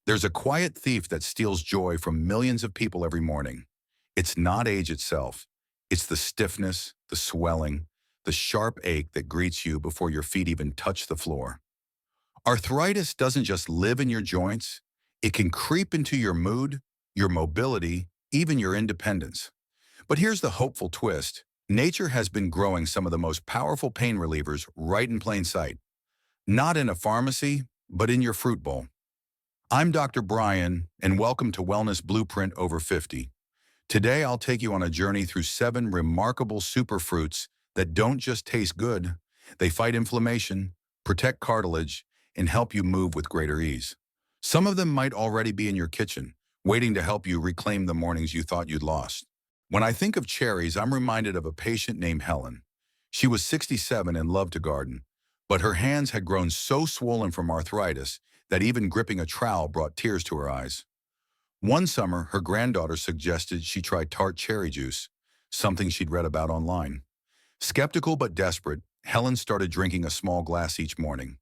There's a quiet thief that steals joy from millions of people every morning. It's not age itself. It's the stiffness, the swelling, the sharp ache that greets you before your feet even touch the floor. Arthritis doesn't just live in your joints. It can creep into your mood, your mobility, even your independence. But here's the hopeful twist. Nature has been growing some of the most powerful pain relievers right in plain sight. Not in a pharmacy, but in your fruit bowl. I'm Dr. Brian, and welcome to Wellness Blueprint Over 50. Today, I'll take you on a journey through 7 remarkable superfruits that don't just taste good. They fight inflammation, protect cartilage, and help you move with greater ease. Some of them might already be in your kitchen, waiting to help you reclaim the mornings you thought you'd lost. When I think of cherries, I'm reminded of a patient named Helen. She was 67 and loved to garden, but her hands had grown so swollen from arthritis that even gripping a trowel brought tears to her eyes. One summer, her granddaughter suggested she try tart cherry juice, something she'd read about online. Skeptical but desperate, Helen started drinking a small glass each morning.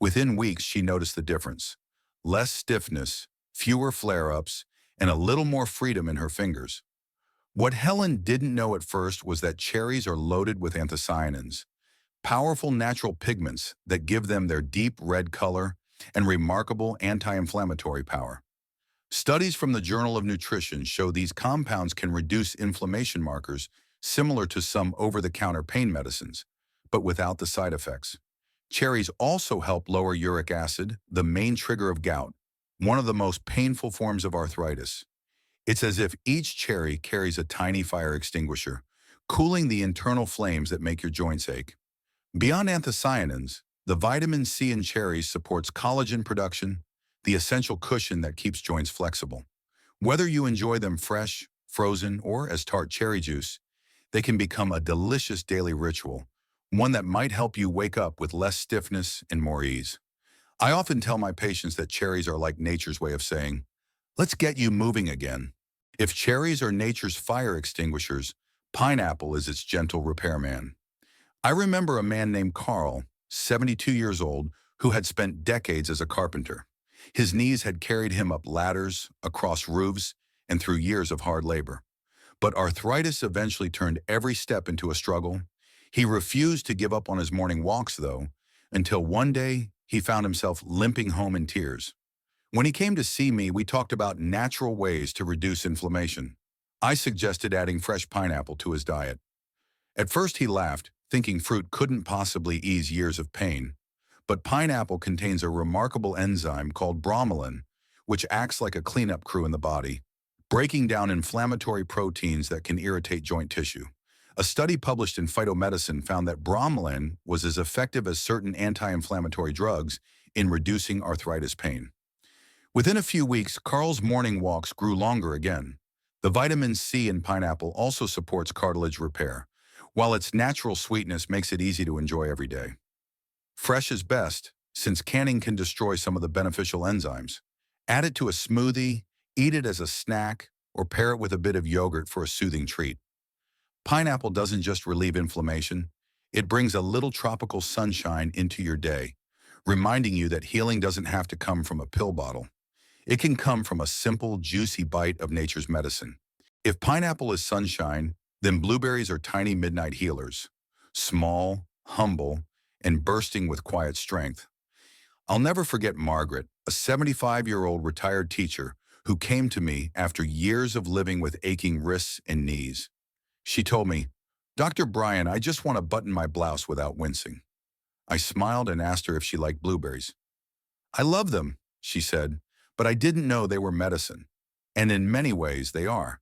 Within weeks, she noticed the difference. Less stiffness, fewer flare-ups, and a little more freedom in her fingers. What Helen didn't know at first was that cherries are loaded with anthocyanins, powerful natural pigments that give them their deep red color and remarkable anti-inflammatory power. Studies from the Journal of Nutrition show these compounds can reduce inflammation markers similar to some over-the-counter pain medicines, but without the side effects. Cherries also help lower uric acid, the main trigger of gout, one of the most painful forms of arthritis. It's as if each cherry carries a tiny fire extinguisher, cooling the internal flames that make your joints ache. Beyond anthocyanins, the vitamin C in cherries supports collagen production, the essential cushion that keeps joints flexible. Whether you enjoy them fresh, frozen, or as tart cherry juice, they can become a delicious daily ritual, one that might help you wake up with less stiffness and more ease. I often tell my patients that cherries are like nature's way of saying, let's get you moving again. If cherries are nature's fire extinguishers, pineapple is its gentle repairman. I remember a man named Carl, 72 years old, who had spent decades as a carpenter. His knees had carried him up ladders, across roofs, and through years of hard labor. But arthritis eventually turned every step into a struggle. He refused to give up on his morning walks, though, until one day he found himself limping home in tears. When he came to see me, we talked about natural ways to reduce inflammation. I suggested adding fresh pineapple to his diet. At first he laughed, thinking fruit couldn't possibly ease years of pain. But pineapple contains a remarkable enzyme called bromelain, which acts like a cleanup crew in the body, breaking down inflammatory proteins that can irritate joint tissue. A study published in Phytomedicine found that bromelain was as effective as certain anti-inflammatory drugs in reducing arthritis pain. Within a few weeks, Carl's morning walks grew longer again. The vitamin C in pineapple also supports cartilage repair, while its natural sweetness makes it easy to enjoy every day. Fresh is best, since canning can destroy some of the beneficial enzymes. Add it to a smoothie, eat it as a snack, or pair it with a bit of yogurt for a soothing treat. Pineapple doesn't just relieve inflammation, it brings a little tropical sunshine into your day, reminding you that healing doesn't have to come from a pill bottle. It can come from a simple, juicy bite of nature's medicine. If pineapple is sunshine, then blueberries are tiny midnight healers. Small, humble, and bursting with quiet strength. I'll never forget Margaret, a 75-year-old retired teacher who came to me after years of living with aching wrists and knees. She told me, Dr. Brian, I just want to button my blouse without wincing. I smiled and asked her if she liked blueberries. I love them, she said, but I didn't know they were medicine. And in many ways, they are.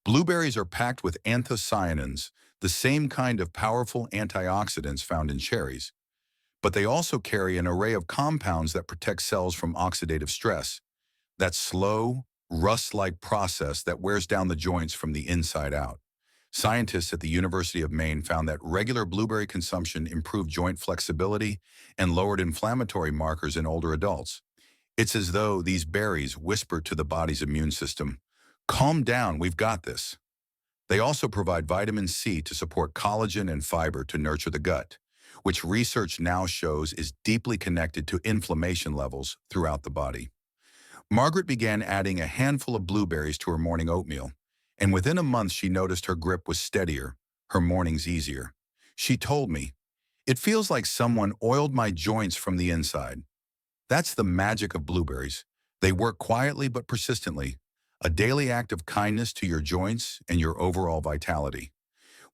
Blueberries are packed with anthocyanins, the same kind of powerful antioxidants found in cherries. But they also carry an array of compounds that protect cells from oxidative stress, that slow, rust-like process that wears down the joints from the inside out. Scientists at the University of Maine found that regular blueberry consumption improved joint flexibility and lowered inflammatory markers in older adults. It's as though these berries whisper to the body's immune system, calm down, we've got this. They also provide vitamin C to support collagen and fiber to nurture the gut, which research now shows is deeply connected to inflammation levels throughout the body. Margaret began adding a handful of blueberries to her morning oatmeal, and within a month she noticed her grip was steadier, her mornings easier. She told me, "It feels like someone oiled my joints from the inside." That's the magic of blueberries. They work quietly but persistently, a daily act of kindness to your joints and your overall vitality.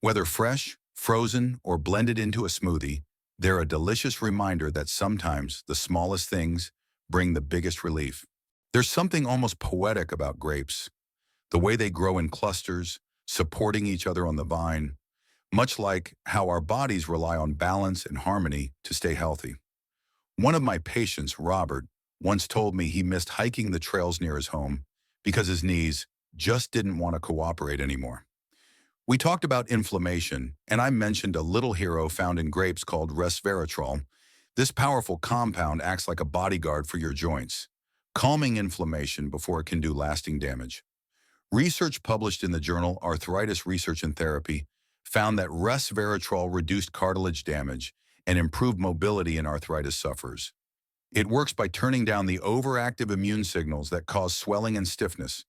Whether fresh, frozen, or blended into a smoothie, they're a delicious reminder that sometimes the smallest things bring the biggest relief. There's something almost poetic about grapes, the way they grow in clusters, supporting each other on the vine, much like how our bodies rely on balance and harmony to stay healthy. One of my patients, Robert, once told me he missed hiking the trails near his home because his knees just didn't want to cooperate anymore. We talked about inflammation, and I mentioned a little hero found in grapes called resveratrol. This powerful compound acts like a bodyguard for your joints, calming inflammation before it can do lasting damage. Research published in the journal Arthritis Research and Therapy found that resveratrol reduced cartilage damage and improved mobility in arthritis sufferers. It works by turning down the overactive immune signals that cause swelling and stiffness,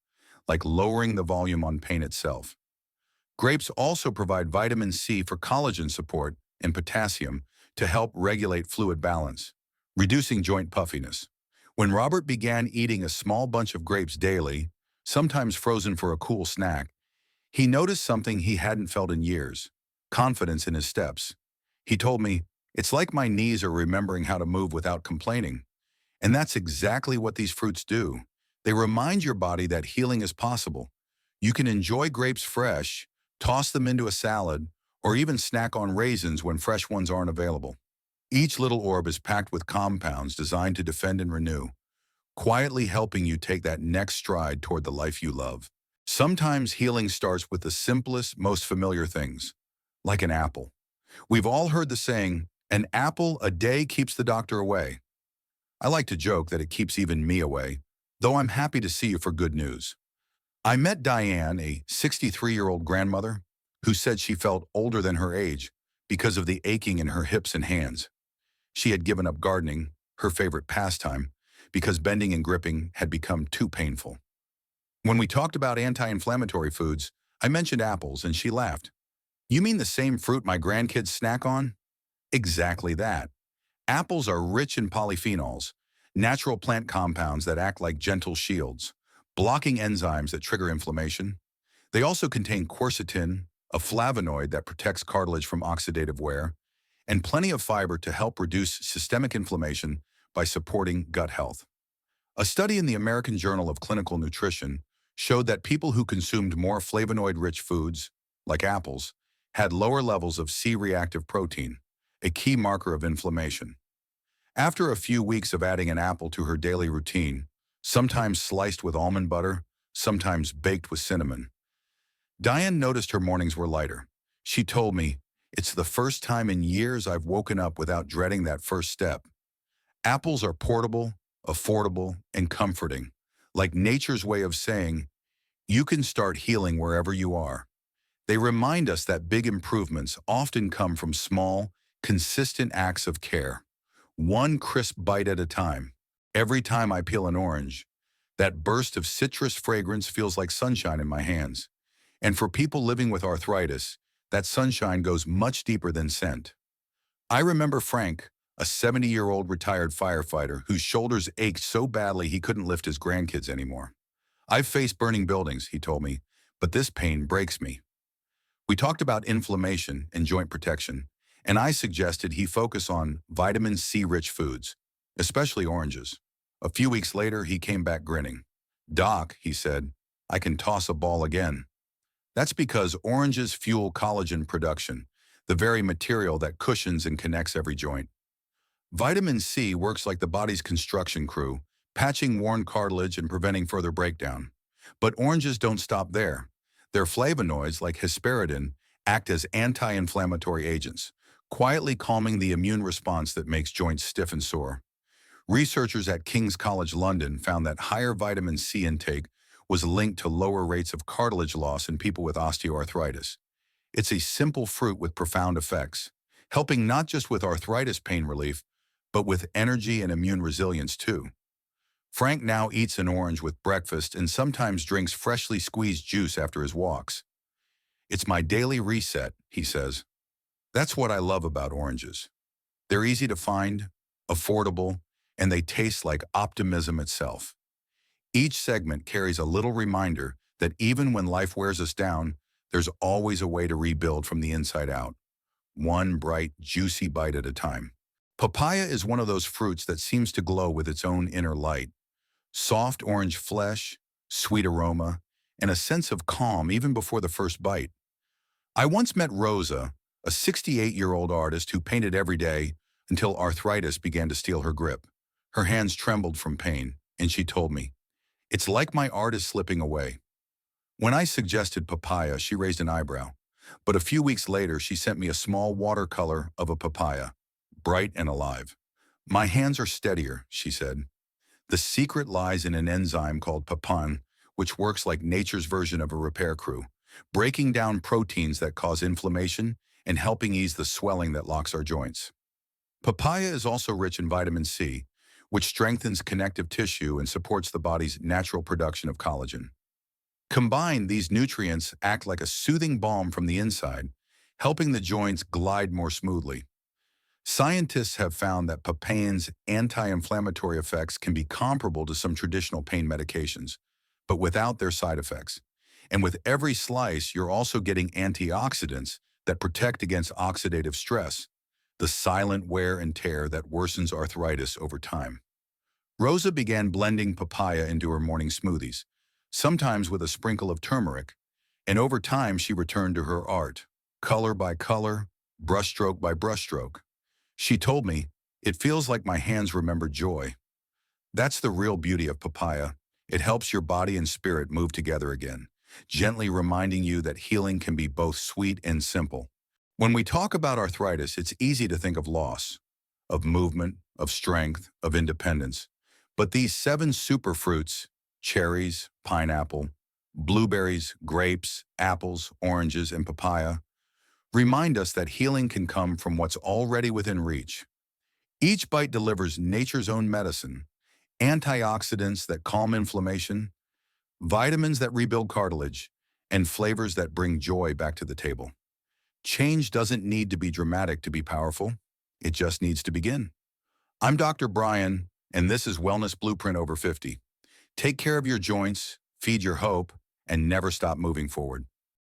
like lowering the volume on pain itself. Grapes also provide vitamin C for collagen support and potassium to help regulate fluid balance, reducing joint puffiness. When Robert began eating a small bunch of grapes daily, sometimes frozen for a cool snack, he noticed something he hadn't felt in years: confidence in his steps. He told me, "It's like my knees are remembering how to move without complaining." And that's exactly what these fruits do. They remind your body that healing is possible. You can enjoy grapes fresh, toss them into a salad, or even snack on raisins when fresh ones aren't available. Each little orb is packed with compounds designed to defend and renew, quietly helping you take that next stride toward the life you love. Sometimes healing starts with the simplest, most familiar things, like an apple. We've all heard the saying, "An apple a day keeps the doctor away." I like to joke that it keeps even me away, though I'm happy to see you for good news. I met Diane, a 63-year-old grandmother, who said she felt older than her age because of the aching in her hips and hands. She had given up gardening, her favorite pastime, because bending and gripping had become too painful. When we talked about anti-inflammatory foods, I mentioned apples and she laughed. "You mean the same fruit my grandkids snack on?" Exactly that. Apples are rich in polyphenols, natural plant compounds that act like gentle shields, blocking enzymes that trigger inflammation. They also contain quercetin, a flavonoid that protects cartilage from oxidative wear, and plenty of fiber to help reduce systemic inflammation by supporting gut health. A study in the American Journal of Clinical Nutrition showed that people who consumed more flavonoid-rich foods, like apples, had lower levels of C-reactive protein, a key marker of inflammation. After a few weeks of adding an apple to her daily routine, sometimes sliced with almond butter, sometimes baked with cinnamon, Diane noticed her mornings were lighter. She told me, "It's the first time in years I've woken up without dreading that first step." Apples are portable, affordable, and comforting, like nature's way of saying, you can start healing wherever you are. They remind us that big improvements often come from small, consistent acts of care, one crisp bite at a time. Every time I peel an orange, that burst of citrus fragrance feels like sunshine in my hands. And for people living with arthritis, that sunshine goes much deeper than scent. I remember Frank, a 70-year-old retired firefighter whose shoulders ached so badly he couldn't lift his grandkids anymore. "I've faced burning buildings," he told me, "but this pain breaks me." We talked about inflammation and joint protection, and I suggested he focus on vitamin C-rich foods, especially oranges. A few weeks later, he came back grinning. "Doc," he said, "I can toss a ball again." That's because oranges fuel collagen production, the very material that cushions and connects every joint. Vitamin C works like the body's construction crew, patching worn cartilage and preventing further breakdown. But oranges don't stop there. Their flavonoids, like hesperidin, act as anti-inflammatory agents, quietly calming the immune response that makes joints stiff and sore. Researchers at King's College London found that higher vitamin C intake was linked to lower rates of cartilage loss in people with osteoarthritis. It's a simple fruit with profound effects, helping not just with arthritis pain relief, but with energy and immune resilience too. Frank now eats an orange with breakfast and sometimes drinks freshly squeezed juice after his walks. It's my daily reset, he says. That's what I love about oranges. They're easy to find, affordable, and they taste like optimism itself. Each segment carries a little reminder that even when life wears us down, there's always a way to rebuild from the inside out, one bright, juicy bite at a time. Papaya is one of those fruits that seems to glow with its own inner light. Soft orange flesh, sweet aroma, and a sense of calm even before the first bite. I once met Rosa, a 68-year-old artist who painted every day until arthritis began to steal her grip. Her hands trembled from pain, and she told me, "It's like my art is slipping away." When I suggested papaya, she raised an eyebrow. But a few weeks later, she sent me a small watercolor of a papaya, bright and alive. "My hands are steadier," she said. "The secret lies in an enzyme called papain, which works like nature's version of a repair crew, breaking down proteins that cause inflammation and helping ease the swelling that locks our joints." Papaya is also rich in vitamin C, which strengthens connective tissue and supports the body's natural production of collagen. Combined, these nutrients act like a soothing balm from the inside, helping the joints glide more smoothly. Scientists have found that papain's anti-inflammatory effects can be comparable to some traditional pain medications, but without their side effects. And with every slice, you're also getting antioxidants that protect against oxidative stress, the silent wear and tear that worsens arthritis over time. Rosa began blending papaya into her morning smoothies, sometimes with a sprinkle of turmeric, and over time she returned to her art, color by color, brushstroke by brushstroke. She told me, "It feels like my hands remember joy." That's the real beauty of papaya. It helps your body and spirit move together again, gently reminding you that healing can be both sweet and simple. When we talk about arthritis, it's easy to think of loss, of movement, of strength, of independence. But these 7 superfruits, cherries, pineapple, blueberries, grapes, apples, oranges, and papaya, remind us that healing can come from what's already within reach. Each bite delivers nature's own medicine, antioxidants that calm inflammation, vitamins that rebuild cartilage, and flavors that bring joy back to the table. Change doesn't need to be dramatic to be powerful. It just needs to begin. I'm Dr. Brian, and this is Wellness Blueprint Over 50. Take care of your joints, feed your hope, and never stop moving forward.